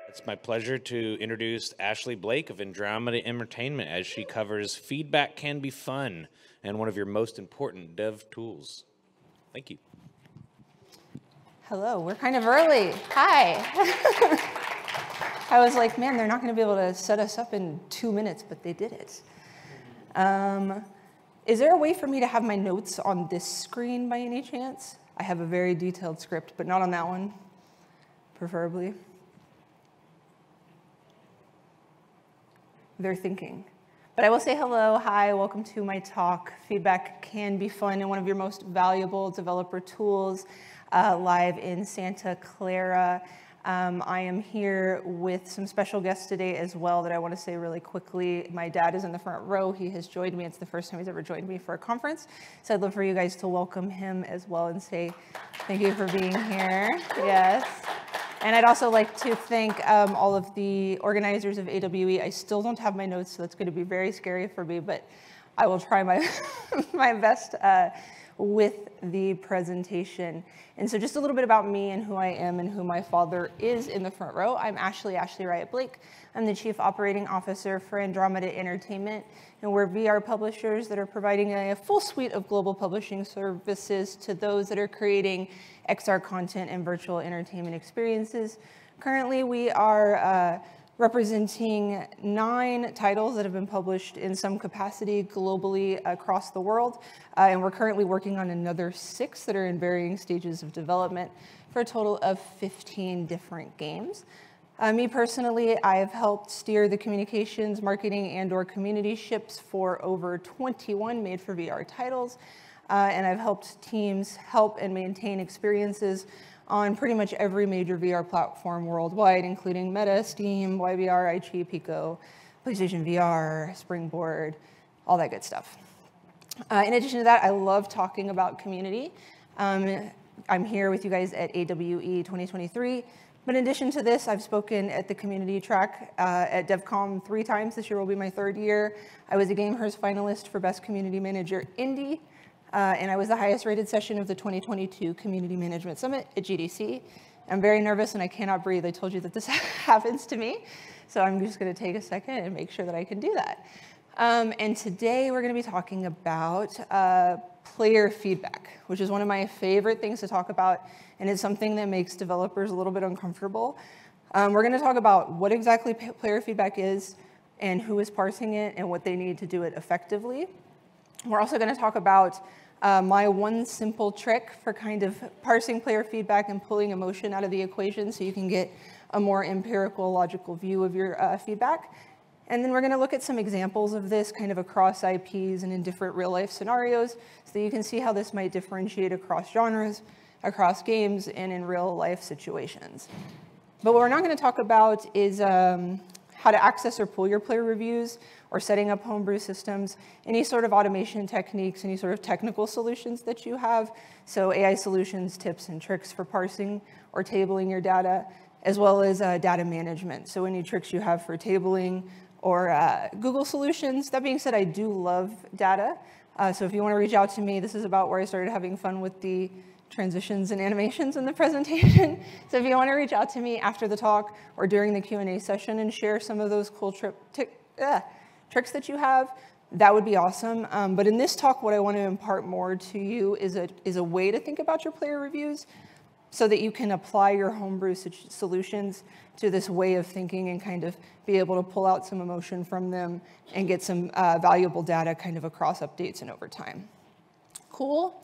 It's my pleasure to introduce Ashley Blake of Andromeda Entertainment as she covers Feedback Can Be Fun and one of your most important dev tools. Thank you. Hello, we're kind of early. Hi. I was like, man, they're not going to be able to set us up in 2 minutes, but they did it. Is there a way for me to have my notes on this screen by any chance? I have a very detailed script, but not on that one, preferably. They're thinking. But I will say hello, hi, welcome to my talk. Feedback can be fun and one of your most valuable developer tools live in Santa Clara. I am here with some special guests today as well that I want to say really quickly. My dad is in the front row. He has joined me. It's the first time he's ever joined me for a conference. So I'd love for you guys to welcome him as well and say thank you for being here. Yes. And I'd also like to thank all of the organizers of AWE. I still don't have my notes, so that's going to be very scary for me, but I will try my, my best with the presentation. And so just a little bit about me and who I am and who my father is in the front row. I'm ashleyriott Blake. I'm the Chief Operating Officer for Andromeda Entertainment, and we're VR publishers that are providing a full suite of global publishing services to those that are creating XR content and virtual entertainment experiences. Currently, we are representing 9 titles that have been published in some capacity globally across the world. And we're currently working on another 6 that are in varying stages of development for a total of 15 different games. Me personally, I've helped steer the communications, marketing, and/or community ships for over 21 made-for-VR titles. And I've helped teams help and maintain experiences on pretty much every major VR platform worldwide, including Meta, Steam, YVR, iQIYI, Pico, PlayStation VR, Springboard, all that good stuff. In addition to that, I love talking about community. I'm here with you guys at AWE 2023. But in addition to this, I've spoken at the community track at DevCon 3 times. This year will be my 3rd year. I was a GameHers finalist for Best Community Manager Indie. And I was the highest rated session of the 2022 Community Management Summit at GDC. I'm very nervous and I cannot breathe. I told you that this happens to me. So I'm just going to take a second and make sure that I can do that. And today we're going to be talking about player feedback, which is one of my favorite things to talk about. And it's something that makes developers a little bit uncomfortable. We're going to talk about what exactly player feedback is and who is parsing it and what they need to do it effectively. We're also going to talk about my one simple trick for kind of parsing player feedback and pulling emotion out of the equation so you can get a more empirical, logical view of your feedback. And then we're going to look at some examples of this kind of across IPs and in different real-life scenarios so that you can see how this might differentiate across genres, across games, and in real-life situations. But what we're not going to talk about is how to access or pull your player reviews, or setting up homebrew systems, any sort of automation techniques, any sort of technical solutions that you have. So AI solutions, tips, and tricks for parsing or tabling your data, as well as data management. So any tricks you have for tabling or Google solutions. That being said, I do love data. So if you want to reach out to me, this is about where I started having fun with the transitions and animations in the presentation. So if you want to reach out to me after the talk or during the Q&A session and share some of those cool tricks that you have, that would be awesome. But in this talk, what I want to impart more to you is a way to think about your player reviews so that you can apply your homebrew solutions to this way of thinking and kind of be able to pull out some emotion from them and get some valuable data kind of across updates and over time. Cool?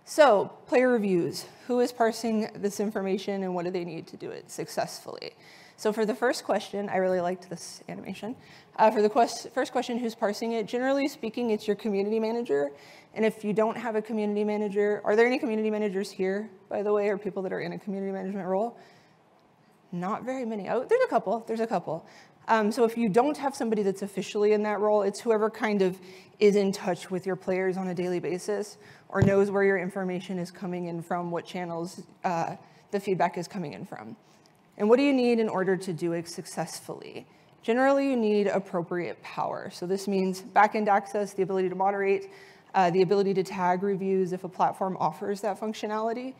So, player reviews. Who is parsing this information and what do they need to do it successfully? So for the first question, I really liked this animation. For the first question, who's parsing it? Generally speaking, it's your community manager. And if you don't have a community manager, are there any community managers here, by the way, or people that are in a community management role? Not very many. Oh, there's a couple. So if you don't have somebody that's officially in that role, it's whoever kind of is in touch with your players on a daily basis or knows where your information is coming in from, what channels the feedback is coming in from. And what do you need in order to do it successfully? Generally, you need appropriate power. So this means backend access, the ability to moderate, the ability to tag reviews if a platform offers that functionality,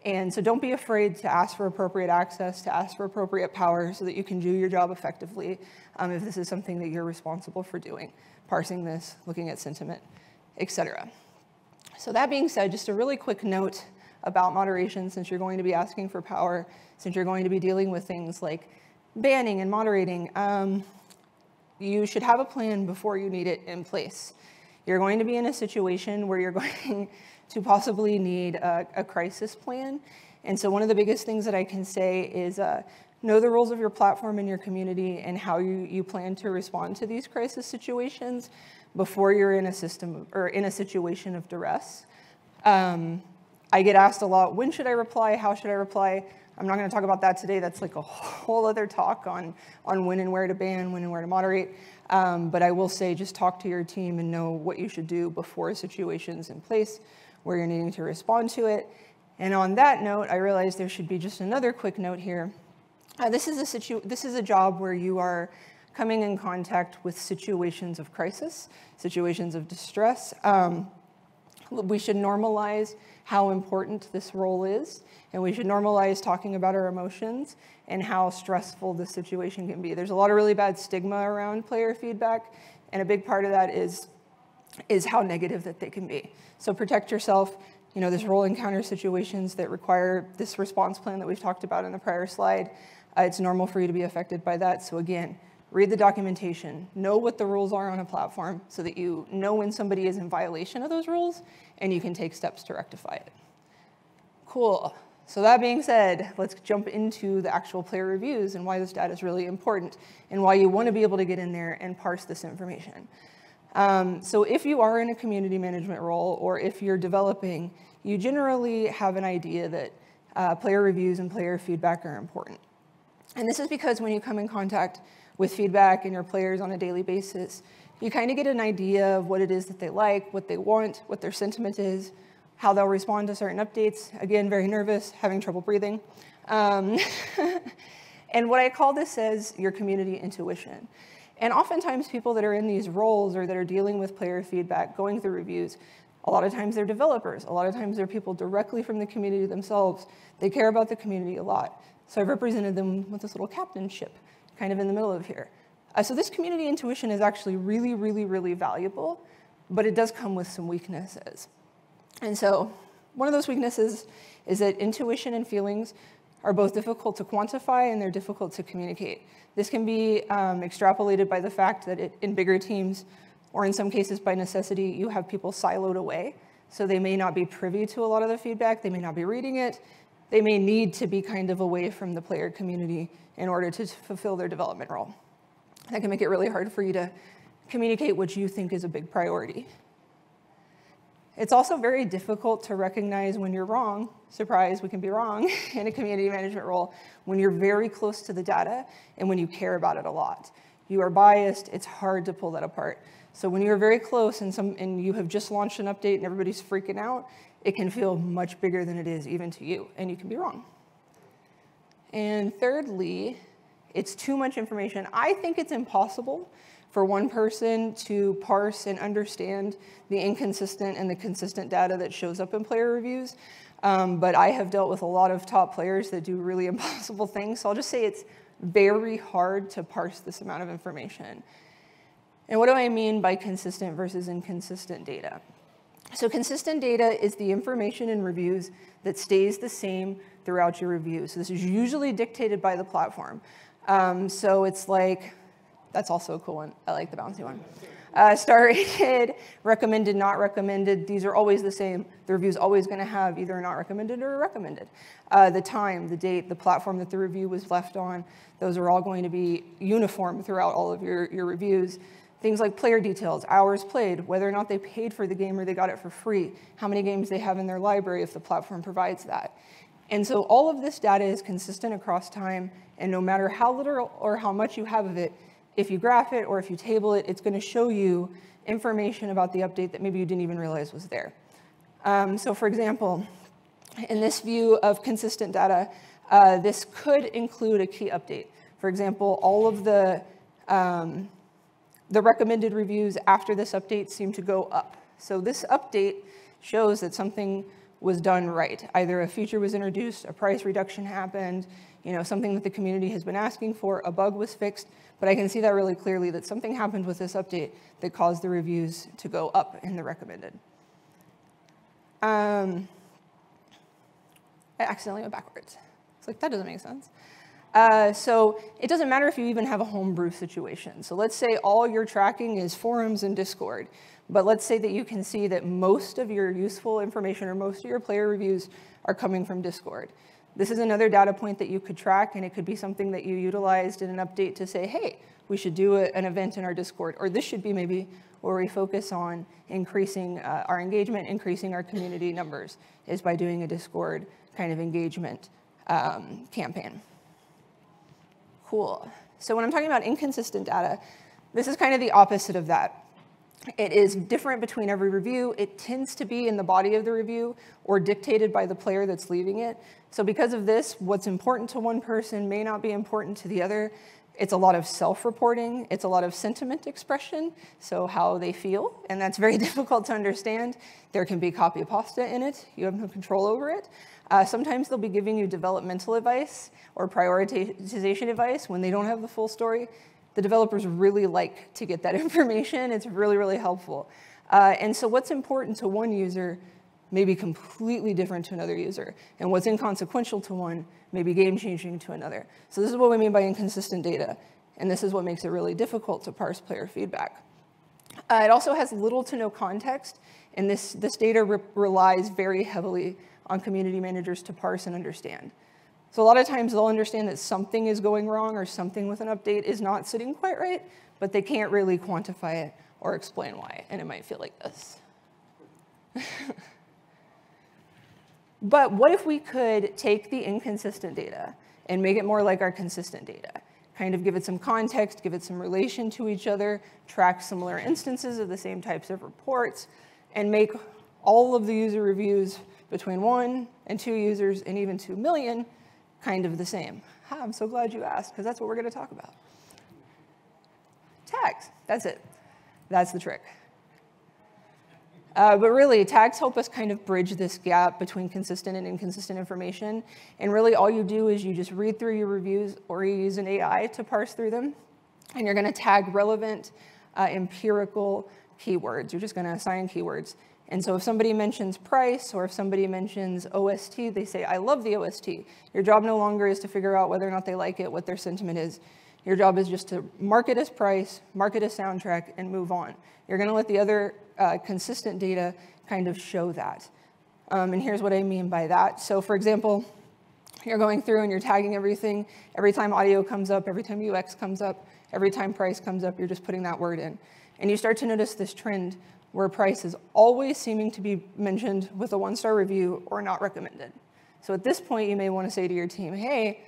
And so don't be afraid to ask for appropriate access, to ask for appropriate power so that you can do your job effectively if this is something that you're responsible for doing, parsing this, looking at sentiment, etc. So that being said, just a really quick note about moderation, since you're going to be asking for power, since you're going to be dealing with things like banning and moderating, you should have a plan before you need it in place. You're going to be in a situation where you're going to possibly need a crisis plan. And so one of the biggest things that I can say is know the rules of your platform and your community and how you plan to respond to these crisis situations before you're in a system or in a situation of duress. I get asked a lot, when should I reply? How should I reply? I'm not going to talk about that today. That's like a whole other talk on when and where to ban, when and where to moderate. But I will say just talk to your team and know what you should do before a situation's in place where you're needing to respond to it. And on that note, I realize there should be just another quick note here. This is a job where you are coming in contact with situations of crisis, situations of distress. We should normalize how important this role is, and we should normalize talking about our emotions and how stressful this situation can be. There's a lot of really bad stigma around player feedback, and a big part of that is how negative that they can be. So protect yourself. You know, there's role encounter situations that require this response plan that we've talked about in the prior slide. It's normal for you to be affected by that. So again, read the documentation, know what the rules are on a platform so that you know when somebody is in violation of those rules and you can take steps to rectify it. Cool. So that being said, let's jump into the actual player reviews and why this data is really important and why you want to be able to get in there and parse this information. So if you are in a community management role or if you're developing, you generally have an idea that player reviews and player feedback are important. And this is because when you come in contact with feedback and your players on a daily basis, you kind of get an idea of what it is that they like, what they want, what their sentiment is, how they'll respond to certain updates. Again, very nervous, having trouble breathing. And what I call this as your community intuition. And oftentimes people that are in these roles or that are dealing with player feedback, going through reviews, a lot of times they're developers. A lot of times they're people directly from the community themselves. They care about the community a lot. So I've represented them with this little captainship kind of in the middle of here. So this community intuition is actually really, really, really valuable, but it does come with some weaknesses. And so one of those weaknesses is that intuition and feelings are both difficult to quantify and they're difficult to communicate. This can be extrapolated by the fact that in bigger teams, or in some cases by necessity, you have people siloed away. So they may not be privy to a lot of the feedback, they may not be reading it, they may need to be kind of away from the player community in order to fulfill their development role. That can make it really hard for you to communicate what you think is a big priority. It's also very difficult to recognize when you're wrong. Surprise, we can be wrong in a community management role when you're very close to the data and when you care about it a lot. You are biased, it's hard to pull that apart. So when you're very close and you have just launched an update and everybody's freaking out, it can feel much bigger than it is even to you, and you can be wrong. And thirdly, it's too much information. I think it's impossible for one person to parse and understand the inconsistent and the consistent data that shows up in player reviews. But I have dealt with a lot of top players that do really impossible things. So I'll just say it's very hard to parse this amount of information. And what do I mean by consistent versus inconsistent data? So consistent data is the information in reviews that stays the same throughout your review. So this is usually dictated by the platform. So it's like, that's also a cool one. I like the bouncy one. Star rated, recommended, not recommended. These are always the same. The review's always going to have either not recommended or recommended. The time, the date, the platform that the review was left on, those are all going to be uniform throughout all of your reviews. Things like player details, hours played, whether or not they paid for the game or they got it for free, how many games they have in their library if the platform provides that. And so all of this data is consistent across time, and no matter how little or how much you have of it, if you graph it or if you table it, it's going to show you information about the update that maybe you didn't even realize was there. So for example, in this view of consistent data, this could include a key update. For example, all of the recommended reviews after this update seem to go up. So this update shows that something was done right. Either a feature was introduced, a price reduction happened, something that the community has been asking for, a bug was fixed, but I can see that really clearly that something happened with this update that caused the reviews to go up in the recommended. I accidentally went backwards. It's like, that doesn't make sense. So it doesn't matter if you even have a homebrew situation. So let's say all your tracking is forums and Discord, but let's say that you can see that most of your useful information or most of your player reviews are coming from Discord. This is another data point that you could track, and it could be something that you utilized in an update to say, hey, we should do an event in our Discord, or this should be maybe where we focus on increasing our engagement, increasing our community numbers, is by doing a Discord kind of engagement campaign. Cool. So when I'm talking about inconsistent data, this is kind of the opposite of that. It is different between every review. It tends to be in the body of the review or dictated by the player that's leaving it. So because of this, what's important to one person may not be important to the other. It's a lot of self-reporting. It's a lot of sentiment expression, so how they feel, and that's very difficult to understand. There can be copy pasta in it. You have no control over it. Sometimes they'll be giving you developmental advice or prioritization advice when they don't have the full story. The developers really like to get that information. It's really, really helpful. And so what's important to one user may be completely different to another user. And what's inconsequential to one may be game-changing to another. So this is what we mean by inconsistent data. And this is what makes it really difficult to parse player feedback. It also has little to no context. And this data relies very heavily on community managers to parse and understand. So a lot of times they'll understand that something is going wrong or something with an update is not sitting quite right, but they can't really quantify it or explain why. And it might feel like this. But what if we could take the inconsistent data and make it more like our consistent data? Kind of give it some context, give it some relation to each other, track similar instances of the same types of reports, and make all of the user reviews between 1 and 2 users and even 2 million kind of the same. I'm so glad you asked, because that's what we're going to talk about. Tags, that's it. That's the trick. But really, tags help us kind of bridge this gap between consistent and inconsistent information. And really, all you do is you just read through your reviews, or you use an AI to parse through them. And you're going to tag relevant, empirical keywords. You're just going to assign keywords. And so if somebody mentions price, or if somebody mentions OST, they say, I love the OST. Your job no longer is to figure out whether or not they like it, what their sentiment is. Your job is just to mark it as price, mark it as soundtrack, and move on. You're going to let the other consistent data kind of show that. And here's what I mean by that. So for example, you're going through and you're tagging everything. Every time audio comes up, every time UX comes up, every time price comes up, you're just putting that word in. And you start to notice this trend where price is always seeming to be mentioned with a 1-star review or not recommended. So at this point, you may want to say to your team, hey,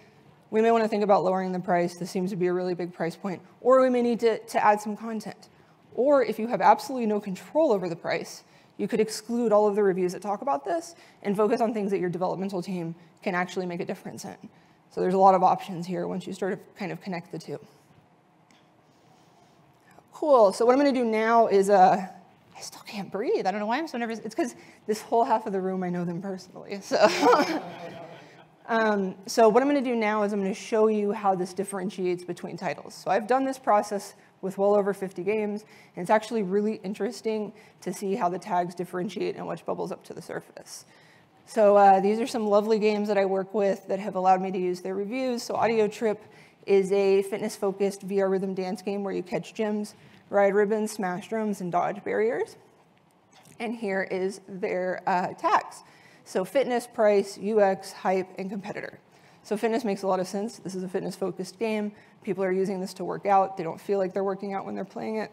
we may want to think about lowering the price. This seems to be a really big price point. Or we may need to add some content. Or if you have absolutely no control over the price, you could exclude all of the reviews that talk about this and focus on things that your developmental team can actually make a difference in. So there's a lot of options here once you start to kind of connect the two. Cool. So what I'm going to do now is, I still can't breathe. I don't know why I'm so nervous. It's because this whole half of the room, I know them personally. So, so what I'm going to do now is I'm going to show you how this differentiates between titles. So I've done this process with well over 50 games, and it's actually really interesting to see how the tags differentiate and what bubbles up to the surface. So these are some lovely games that I work with that have allowed me to use their reviews. So Audio Trip is a fitness-focused VR rhythm dance game where you catch gems, ride ribbons, smash drums, and dodge barriers. And here is their tags. So fitness, price, UX, hype, and competitor. So fitness makes a lot of sense. This is a fitness-focused game. People are using this to work out. They don't feel like they're working out when they're playing it.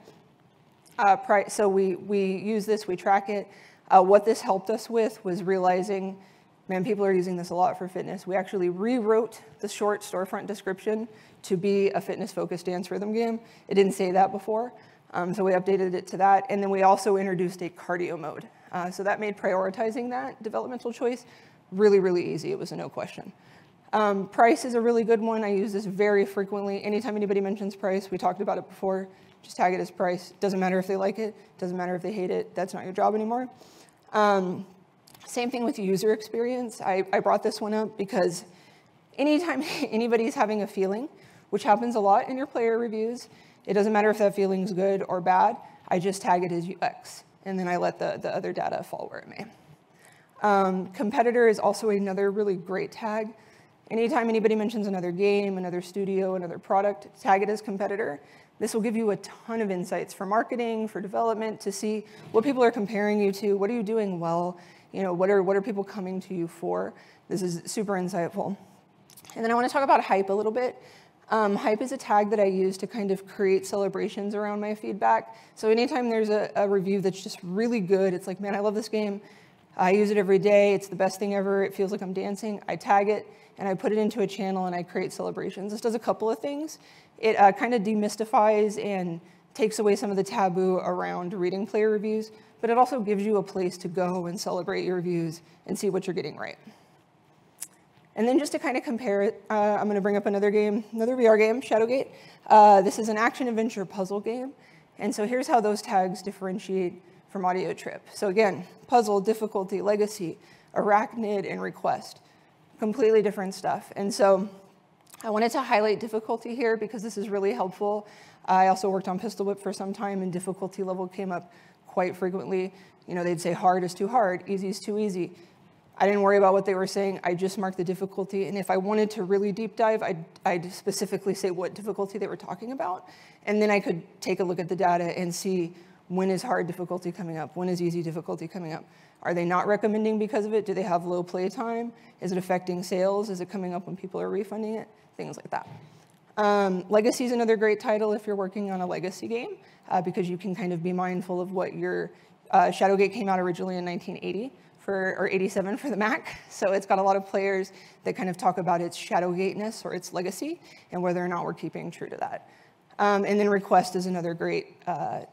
So we use this, we track it. What this helped us with was realizing, man, people are using this a lot for fitness. We actually rewrote the short storefront description to be a fitness-focused dance rhythm game. It didn't say that before, so we updated it to that. And then we also introduced a cardio mode. So that made prioritizing that developmental choice really, really easy. It was a no question. Price is a really good one. I use this very frequently. Anytime anybody mentions price, we talked about it before, just tag it as price. Doesn't matter if they like it, doesn't matter if they hate it, that's not your job anymore. Same thing with user experience. I brought this one up because anytime anybody's having a feeling, which happens a lot in your player reviews, it doesn't matter if that feeling's good or bad, I just tag it as UX, and then I let the other data fall where it may. Competitor is also another really great tag. Anytime anybody mentions another game, another studio, another product, tag it as competitor. This will give you a ton of insights for marketing, for development, to see what people are comparing you to, what are you doing well, what are people coming to you for. This is super insightful. And then I want to talk about hype a little bit. Hype is a tag that I use to kind of create celebrations around my feedback. So anytime there's a review that's just really good, it's like, man, I love this game. I use it every day. It's the best thing ever. It feels like I'm dancing. I tag it, and I put it into a channel, and I create celebrations. This does a couple of things. It kind of demystifies and takes away some of the taboo around reading player reviews, but it also gives you a place to go and celebrate your reviews and see what you're getting right. And then just to kind of compare it, I'm going to bring up another game, another VR game, Shadowgate. This is an action-adventure puzzle game. And so here's how those tags differentiate from Audio Trip. So again, puzzle, difficulty, legacy, arachnid, and request. Completely different stuff. And so I wanted to highlight difficulty here because this is really helpful. I also worked on Pistol Whip for some time, and difficulty level came up quite frequently. They'd say hard is too hard, easy is too easy. I didn't worry about what they were saying. I just marked the difficulty. And if I wanted to really deep dive, I'd specifically say what difficulty they were talking about. And then I could take a look at the data and see when is hard difficulty coming up, when is easy difficulty coming up. Are they not recommending because of it? Do they have low play time? Is it affecting sales? Is it coming up when people are refunding it? Things like that. Legacy is another great title if you're working on a legacy game because you can kind of be mindful of what your Shadowgate came out originally in 1980 or 87 for the Mac. So it's got a lot of players that kind of talk about its Shadowgate-ness or its legacy and whether or not we're keeping true to that. And then request is another great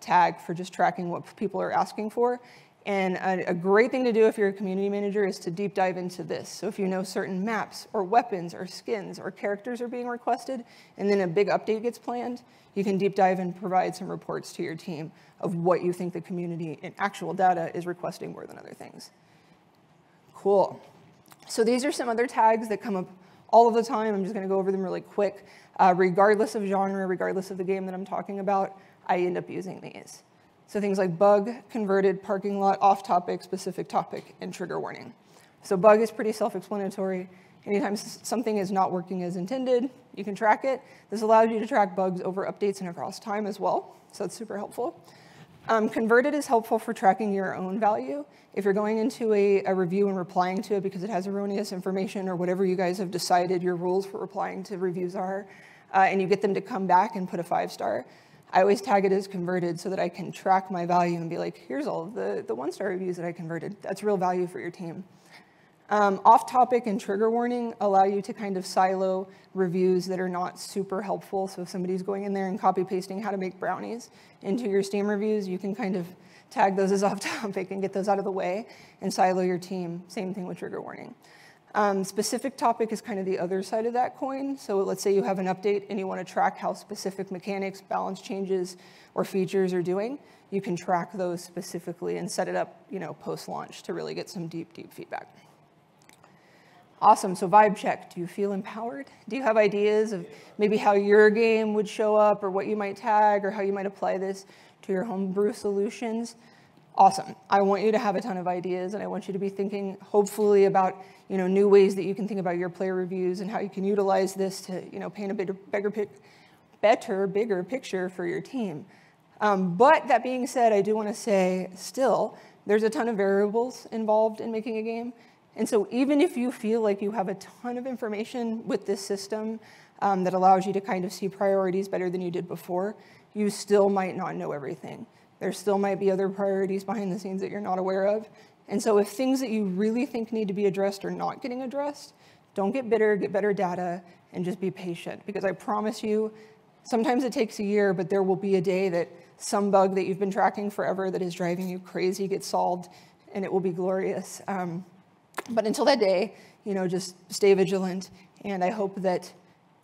tag for just tracking what people are asking for. And a great thing to do if you're a community manager is to deep dive into this. So if you know certain maps or weapons or skins or characters are being requested, and then a big update gets planned, you can deep dive and provide some reports to your team of what you think the community in actual data is requesting more than other things. Cool. So these are some other tags that come up all of the time. I'm just going to go over them really quick. Regardless of genre, regardless of the game that I'm talking about, I end up using these. So things like bug, converted, parking lot, off topic, specific topic, and trigger warning. So bug is pretty self-explanatory. Anytime something is not working as intended, you can track it. This allows you to track bugs over updates and across time as well. So that's super helpful. Converted is helpful for tracking your own value. If you're going into a review and replying to it because it has erroneous information or whatever you guys have decided your rules for replying to reviews are, and you get them to come back and put a 5-star, I always tag it as converted so that I can track my value and be like, here's all of the 1-star reviews that I converted. That's real value for your team. Off-topic and trigger warning allow you to kind of silo reviews that are not super helpful. So if somebody's going in there and copy-pasting how to make brownies into your Steam reviews, you can kind of tag those as off-topic and get those out of the way and silo your team. Same thing with trigger warning. Specific topic is kind of the other side of that coin. So let's say you have an update and you want to track how specific mechanics, balance changes, or features are doing. You can track those specifically and set it up, post-launch to really get some deep, deep feedback. Awesome, so vibe check. Do you feel empowered? Do you have ideas of maybe how your game would show up or what you might tag or how you might apply this to your homebrew solutions? Awesome. I want you to have a ton of ideas, and I want you to be thinking, hopefully, about new ways that you can think about your player reviews and how you can utilize this to paint a bigger picture for your team. But that being said, I do want to say, still, there's a ton of variables involved in making a game. And so even if you feel like you have a ton of information with this system that allows you to kind of see priorities better than you did before, you still might not know everything. There still might be other priorities behind the scenes that you're not aware of. And so if things that you really think need to be addressed are not getting addressed, don't get bitter, get better data, and just be patient. Because I promise you, sometimes it takes a year, but there will be a day that some bug that you've been tracking forever that is driving you crazy gets solved, and it will be glorious. But until that day, just stay vigilant. And I hope that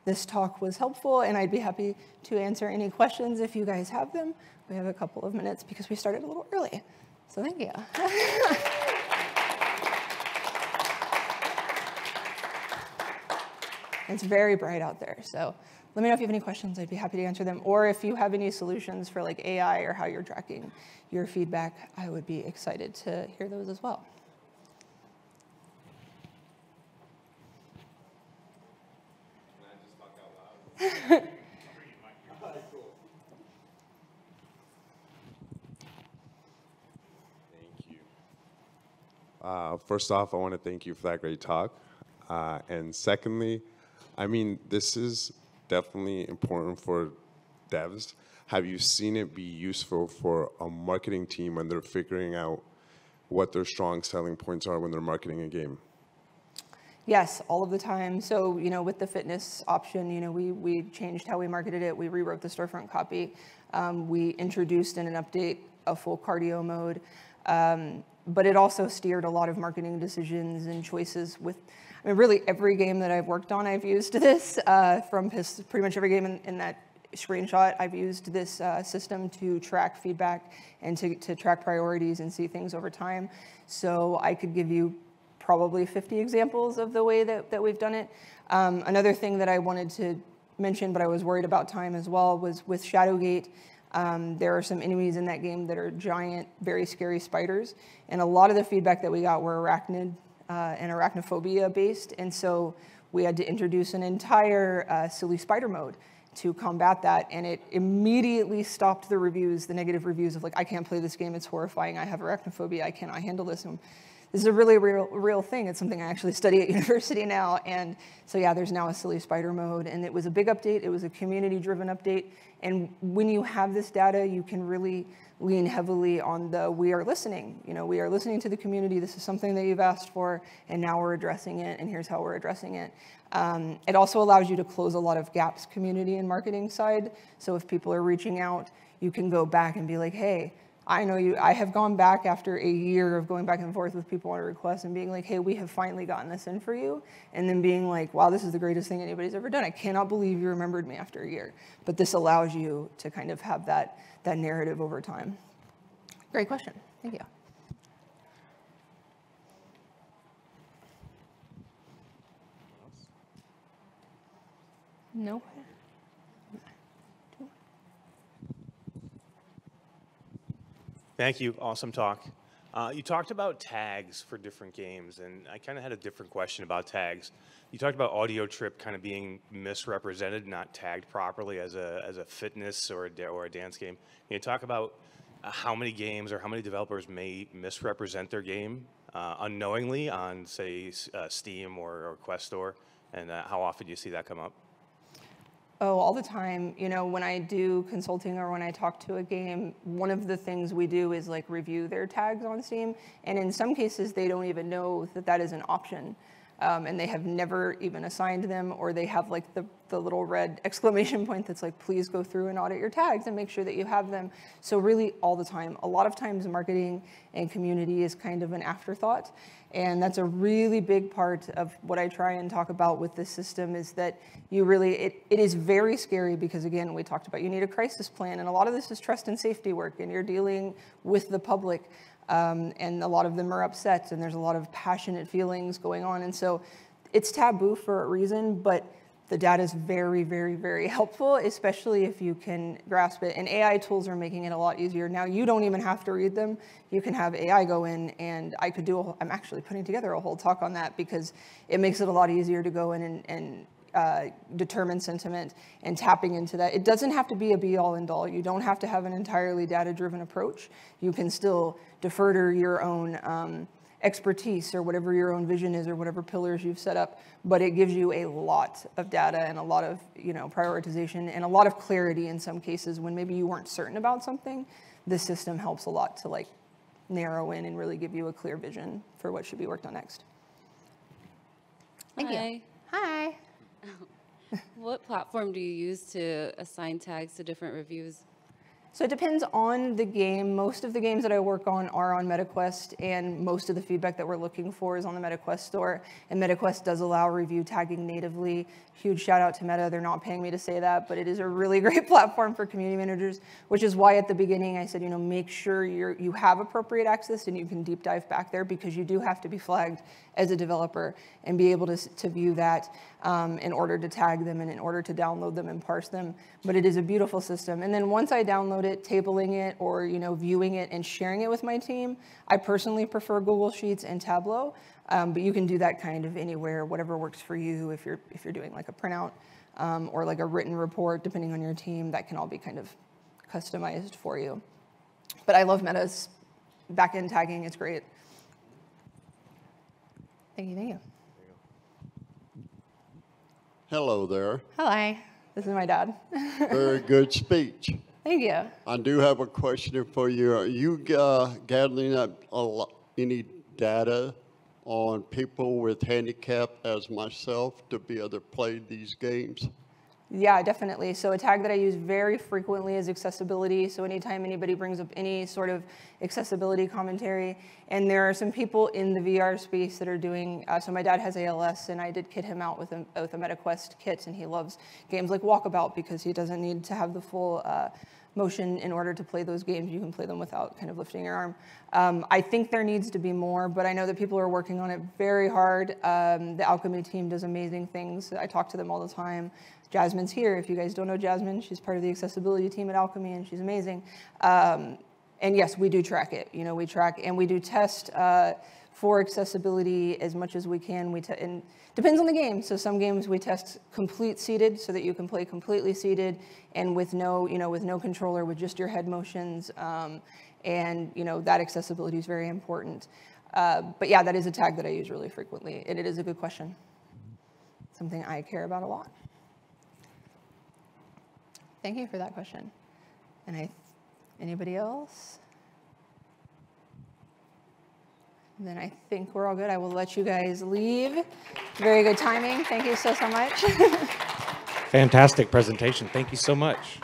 this talk was helpful, and I'd be happy to answer any questions if you guys have them. We have a couple of minutes because we started a little early. So thank you. And it's very bright out there. So let me know if you have any questions. I'd be happy to answer them. Or if you have any solutions for like AI or how you're tracking your feedback, I would be excited to hear those as well. Can I just talk out loud? First off, I want to thank you for that great talk. And secondly, I mean, this is definitely important for devs. Have you seen it be useful for a marketing team when they're figuring out what their strong selling points are when they're marketing a game? Yes, all of the time. So, with the fitness option, we changed how we marketed it. We rewrote the storefront copy. We introduced in an update a full cardio mode. But it also steered a lot of marketing decisions and choices with, really every game that I've worked on, I've used this. From pretty much every game in that screenshot, I've used this system to track feedback and to track priorities and see things over time. So I could give you probably 50 examples of the way that we've done it. Another thing that I wanted to mention, but I was worried about time as well, was with Shadowgate. There are some enemies in that game that are giant, very scary spiders. And a lot of the feedback that we got were arachnid and arachnophobia based. And so we had to introduce an entire silly spider mode to combat that. And it immediately stopped the reviews, the negative reviews of like, I can't play this game, it's horrifying, I have arachnophobia, I cannot handle this. And this is a really real thing. It's something I actually study at university now. And so yeah, there's now a silly spider mode. And it was a big update. It was a community-driven update. And when you have this data, you can really lean heavily on we are listening. We are listening to the community. This is something that you've asked for, and now we're addressing it, and here's how we're addressing it. It also allows you to close a lot of gaps community and marketing side. So if people are reaching out, you can go back and be like, hey, I know you, I have gone back after a year of going back and forth with people on a request and being like, hey, we have finally gotten this in for you. And then being like, wow, this is the greatest thing anybody's ever done. I cannot believe you remembered me after a year. But this allows you to kind of have that narrative over time. Great question. Thank you. No. Thank you. Awesome talk. You talked about tags for different games, and I kind of had a different question about tags. You talked about Audio Trip kind of being misrepresented, not tagged properly as a fitness or a dance game. Can you talk about how many games or how many developers may misrepresent their game unknowingly on, say, Steam or Quest Store, and how often do you see that come up? Oh, all the time. When I do consulting or when I talk to a game, one of the things we do is like review their tags on Steam. And in some cases, they don't even know that that is an option. And they have never even assigned them, or they have like the little red exclamation point that's like, please go through and audit your tags and make sure that you have them. So really all the time. A lot of times marketing and community is kind of an afterthought. And that's a really big part of what I try and talk about with this system is that you really, it is very scary because again, we talked about you need a crisis plan, and a lot of this is trust and safety work, and you're dealing with the public, and a lot of them are upset, and there's a lot of passionate feelings going on. And so it's taboo for a reason, but the data is very, very, very helpful, especially if you can grasp it. And AI tools are making it a lot easier. Now you don't even have to read them. You can have AI go in, and I could do, I'm actually putting together a whole talk on that because it makes it a lot easier to go in and determine sentiment and tapping into that. It doesn't have to be a be-all and all. You don't have to have an entirely data-driven approach. You can still defer to your own expertise or whatever your own vision is or whatever pillars you've set up, but it gives you a lot of data and a lot of prioritization and a lot of clarity in some cases when maybe you weren't certain about something. This system helps a lot to like narrow in and really give you a clear vision for what should be worked on next. Thank you. Hi. What platform do you use to assign tags to different reviews? So it depends on the game. Most of the games that I work on are on MetaQuest, and most of the feedback that we're looking for is on the MetaQuest store. And MetaQuest does allow review tagging natively. Huge shout out to Meta. They're not paying me to say that, but it is a really great platform for community managers, which is why at the beginning I said, make sure you have appropriate access and you can deep dive back there, because you do have to be flagged as a developer and be able to view that in order to tag them and in order to download them and parse them. But it is a beautiful system. And then once I download it, tabling it or viewing it and sharing it with my team, I personally prefer Google Sheets and Tableau. But you can do that kind of anywhere, whatever works for you. If you're doing like a printout or like a written report, depending on your team, that can all be kind of customized for you. But I love Meta's backend tagging. It's great. Thank you. Thank you. Hello there. Hi. This is my dad. Very good speech. Thank you. I do have a question for you. Are you gathering up any data on people with handicap as myself to be able to play these games? Yeah, definitely. So a tag that I use very frequently is accessibility. So anytime anybody brings up any sort of accessibility commentary, and there are some people in the VR space that are doing, so my dad has ALS, and I did kit him out with a MetaQuest kit, and he loves games like Walkabout because he doesn't need to have the full motion in order to play those games. You can play them without kind of lifting your arm. I think there needs to be more, but I know that people are working on it very hard. The Alchemy team does amazing things. I talk to them all the time. Jasmine's here. If you guys don't know Jasmine, she's part of the accessibility team at Alchemy, and she's amazing. And yes, we do track it. We track and we do test for accessibility as much as we can. And depends on the game. So some games we test complete seated, so that you can play completely seated and with no controller, with just your head motions. And that accessibility is very important. But yeah, that is a tag that I use really frequently, and it is a good question. Something I care about a lot. Thank you for that question. And anybody else? Then I think we're all good. I will let you guys leave. Very good timing. Thank you so much. Fantastic presentation. Thank you so much.